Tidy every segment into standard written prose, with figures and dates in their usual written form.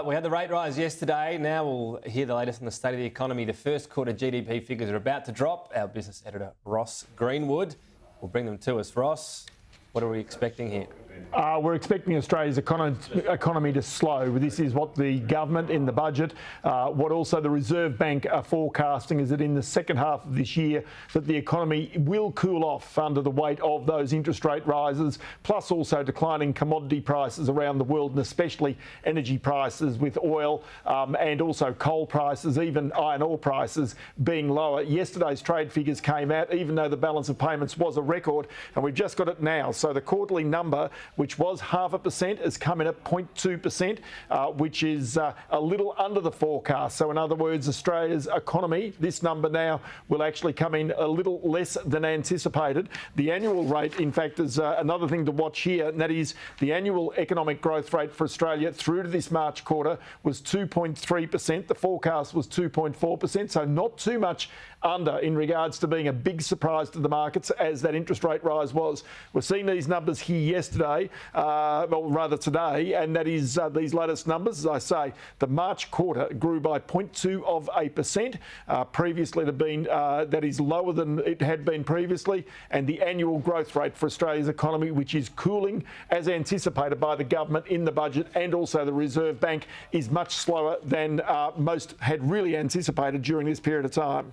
We had the rate rise yesterday. Now we'll hear the latest on the state of the economy. The first quarter GDP figures are about to drop. Our business editor, Ross Greenwood, will bring them to us. Ross, what are we expecting here? We're expecting Australia's economy to slow. This is what the government in the budget, what also the Reserve Bank are forecasting, is that in the second half of this year that the economy will cool off under the weight of those interest rate rises, plus also declining commodity prices around the world, and especially energy prices with oil and also coal prices, even iron ore prices being lower. Yesterday's trade figures came out, even though the balance of payments was a record, and we've just got it now. So the quarterly number, which was 0.5%, has come in at 0.2%, which is a little under the forecast. So in other words, Australia's economy, this number now will actually come in a little less than anticipated. The annual rate, in fact, is another thing to watch here, and that is the annual economic growth rate for Australia through to this March quarter was 2.3%. The forecast was 2.4%, so not too much under in regards to being a big surprise to the markets as that interest rate rise was. We're seeing these numbers here yesterday, well, rather today, and that is these latest numbers. As I say, the March quarter grew by 0.2%. Previously, it had been, that is lower than it had been previously, and the annual growth rate for Australia's economy, which is cooling as anticipated by the government in the budget and also the Reserve Bank, is much slower than most had really anticipated during this period of time.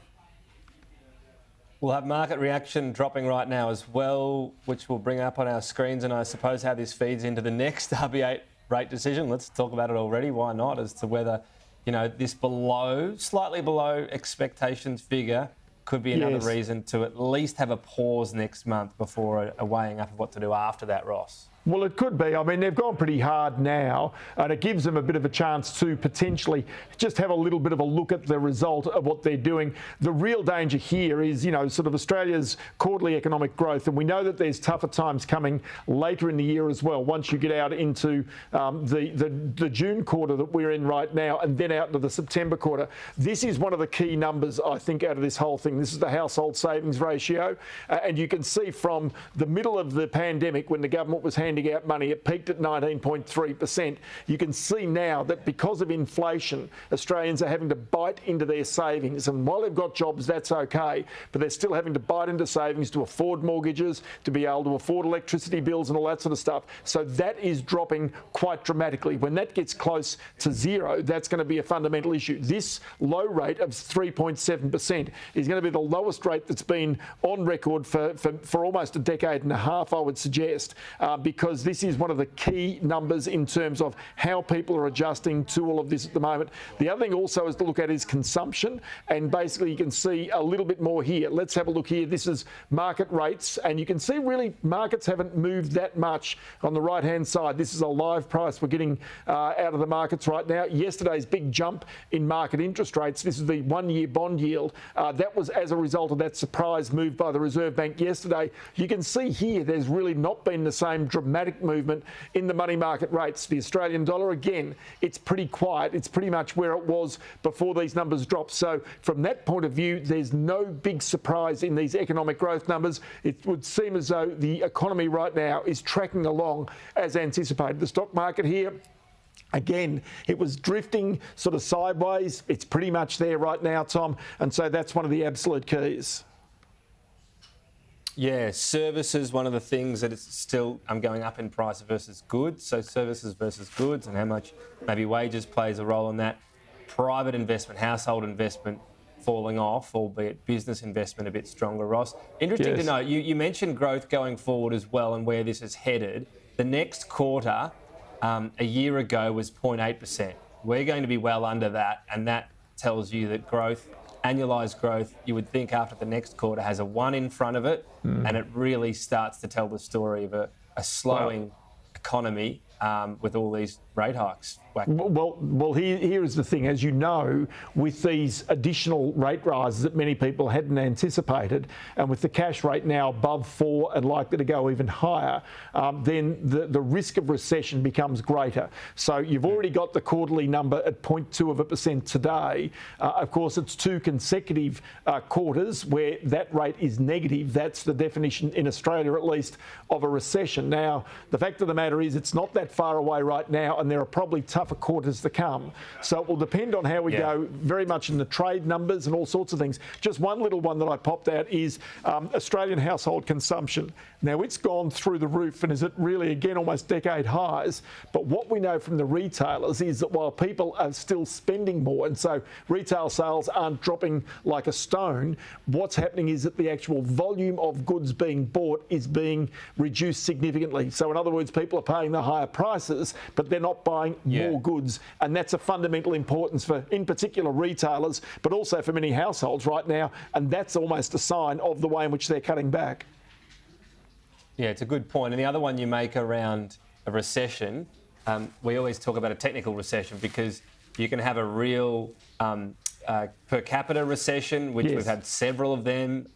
We'll have market reaction dropping right now as well, which we'll bring up on our screens, and I suppose how this feeds into the next RBA rate decision. Let's talk about it already. Why not? As to whether, you know, this slightly below expectations figure could be another reason to at least have a pause next month before a weighing up of what to do after that, Ross. Well, it could be. I mean, they've gone pretty hard now, and it gives them a bit of a chance to potentially just have a little bit of a look at the result of what they're doing. The real danger here is, you know, sort of Australia's quarterly economic growth, and we know that there's tougher times coming later in the year as well, once you get out into the June quarter that we're in right now, and then out into the September quarter. This is one of the key numbers, I think, out of this whole thing. This is the household savings ratio, and you can see from the middle of the pandemic, when the government was handing out money, it peaked at 19.3%. You can see now that because of inflation, Australians are having to bite into their savings. And while they've got jobs, that's okay, but they're still having to bite into savings to afford mortgages, to be able to afford electricity bills and all that sort of stuff. So that is dropping quite dramatically. When that gets close to zero, that's going to be a fundamental issue. This low rate of 3.7% is going to be the lowest rate that's been on record for almost a decade and a half, I would suggest, because this is one of the key numbers in terms of how people are adjusting to all of this at the moment. The other thing also is to look at is consumption, and basically you can see a little bit more here. Let's have a look here. This is market rates, and you can see really markets haven't moved that much on the right-hand side. This is a live price we're getting out of the markets right now. Yesterday's big jump in market interest rates, this is the one-year bond yield. That was as a result of that surprise move by the Reserve Bank yesterday. You can see here there's really not been the same dramatic movement in the money market rates. The Australian dollar, again, it's pretty quiet. It's pretty much where it was before these numbers dropped. So from that point of view, there's no big surprise in these economic growth numbers. It would seem as though the economy right now is tracking along as anticipated. The stock market here, again, it was drifting sort of sideways. It's pretty much there right now, Tom, and so that's one of the absolute keys. Yeah, services, one of the things that it's still going up in price versus goods. So services versus goods, and how much maybe wages plays a role in that. Private investment, household investment falling off, albeit business investment a bit stronger, Ross. Interesting to know, you mentioned growth going forward as well and where this is headed. The next quarter, a year ago, was 0.8%. We're going to be well under that, and that tells you that growth, annualised growth, you would think after the next quarter has a 1 in front of it, and it really starts to tell the story of a slowing economy with all these rate hikes. Well, here is the thing. As you know, with these additional rate rises that many people hadn't anticipated, and with the cash rate now above 4 and likely to go even higher, then the risk of recession becomes greater. So you've already got the quarterly number at 0.2% today. Of course, it's 2 consecutive quarters where that rate is negative. That's the definition in Australia, at least, of a recession. Now, the fact of the matter is it's not that far away right now, and there are probably tough tougher quarters to come. So it will depend on how we go very much in the trade numbers and all sorts of things. Just one little one that I popped out is Australian household consumption. Now, it's gone through the roof and is at really, again, almost decade highs. But what we know from the retailers is that while people are still spending more, and so retail sales aren't dropping like a stone, what's happening is that the actual volume of goods being bought is being reduced significantly. So in other words, people are paying the higher prices, but they're not buying more goods. And that's a fundamental importance for, in particular, retailers, but also for many households right now. And that's almost a sign of the way in which they're cutting back. Yeah, it's a good point. And the other one you make around a recession, we always talk about a technical recession because you can have a real per capita recession, which we've had several of them,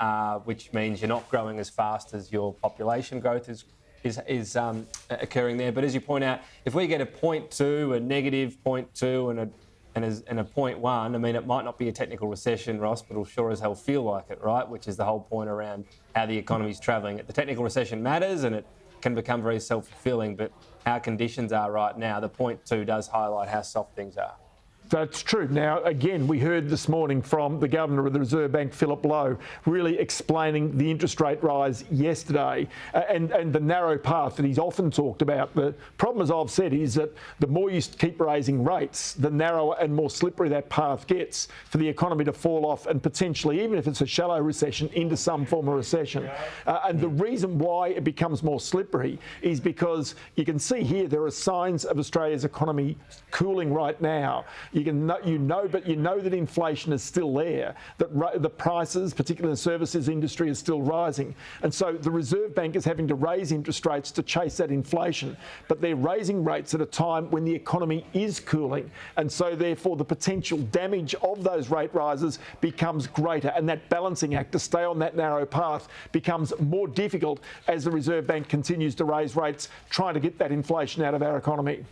which means you're not growing as fast as your population growth is occurring there. But as you point out, if we get a 0.2, a negative 0.2 and a 0.1, I mean, it might not be a technical recession, Ross, but it'll sure as hell feel like it, right? Which is the whole point around how the economy's travelling. The technical recession matters and it can become very self-fulfilling, but how conditions are right now, the 0.2 does highlight how soft things are. That's true. Now, again, we heard this morning from the Governor of the Reserve Bank, Philip Lowe, really explaining the interest rate rise yesterday and the narrow path that he's often talked about. The problem, as I've said, is that the more you keep raising rates, the narrower and more slippery that path gets for the economy to fall off and potentially, even if it's a shallow recession, into some form of recession. And the reason why it becomes more slippery is because you can see here there are signs of Australia's economy cooling right now. You know that inflation is still there, that the prices, particularly in the services industry, is still rising. And so the Reserve Bank is having to raise interest rates to chase that inflation. But they're raising rates at a time when the economy is cooling. And so therefore the potential damage of those rate rises becomes greater. And that balancing act to stay on that narrow path becomes more difficult as the Reserve Bank continues to raise rates, trying to get that inflation out of our economy.